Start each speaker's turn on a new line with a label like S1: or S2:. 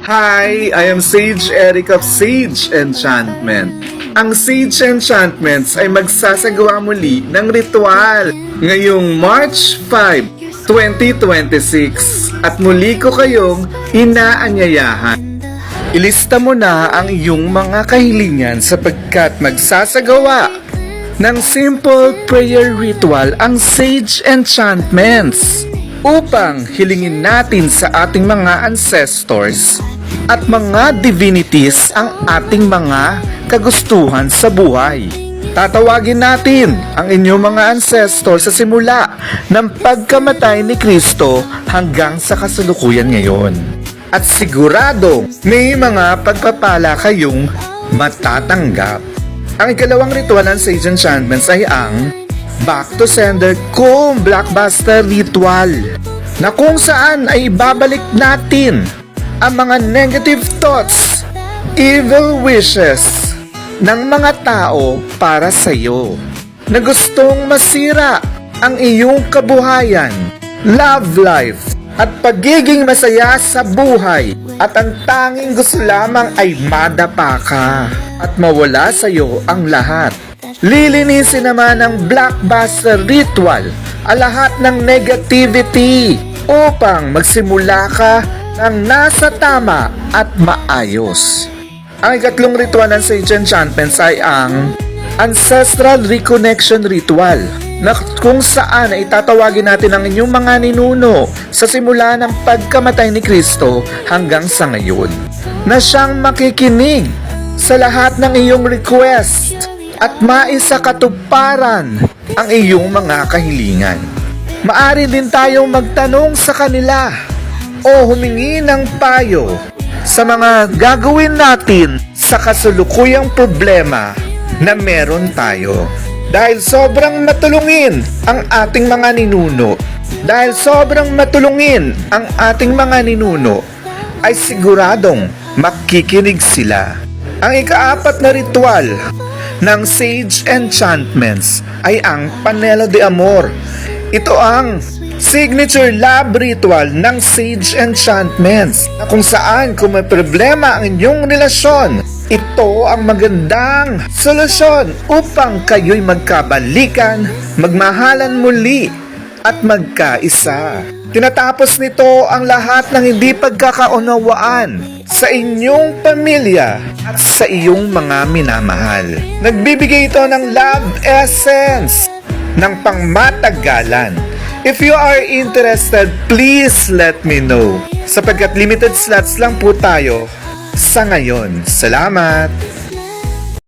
S1: Hi, I am Sage Eric of Sage Enchantment. Ang Sage Enchantments ay magsasagawa muli ng ritual ngayong March 5, 2026 at muli ko kayong inaanyayahan. Ilista mo na ang iyong mga kahilingan sapagkat magsasagawa ng simple prayer ritual ang Sage Enchantments upang hilingin natin sa ating mga ancestors at mga divinities ang ating mga kagustuhan sa buhay. Tatawagin natin ang inyong mga ancestors sa simula ng pagkamatay ni Kristo hanggang sa kasalukuyan ngayon. At sigurado may mga pagpapala kayong matatanggap. Ang ikalawang ritual ng Sage Enchantments ay ang Back to Sender Kung Blockbuster Ritual na kung saan ay ibabalik natin ang mga negative thoughts, evil wishes ng mga tao para sa iyo na gustong masira ang iyong kabuhayan, love life, at pagiging masaya sa buhay at ang tanging gusto lamang ay madapa ka at mawala sa iyo ang lahat. Lilinisin naman ng Blockbuster Ritual ang lahat ng negativity upang magsimula ka ng nasa tama at maayos. Ang ikatlong ritual ng Sage Enchantments ay ang Ancestral Reconnection Ritual na kung saan ay tatawagin natin ang inyong mga ninuno sa simula ng pagkamatay ni Kristo hanggang sa ngayon na siyang makikinig sa lahat ng iyong request at maisakatuparan ang iyong mga kahilingan. Maari din tayong magtanong sa kanila o humingi ng payo sa mga gagawin natin sa kasalukuyang problema na meron tayo. Dahil sobrang matulungin ang ating mga ninuno, ay siguradong makikinig sila. Ang ikaapat na ritual ng Sage Enchantments ay ang Panelo de Amor. Ito ang signature love ritual ng Sage Enchantments na kung saan kung may problema ang inyong relasyon, ito ang magandang solusyon upang kayo'y magkabalikan, magmahalan muli at magkaisa. Tinatapos nito ang lahat ng hindi pagkakaunawaan sa inyong pamilya at sa iyong mga minamahal. Nagbibigay ito ng love essence ng pangmatagalan. If you are interested, please let me know. Sapagkat limited slots lang po tayo sa ngayon. Salamat!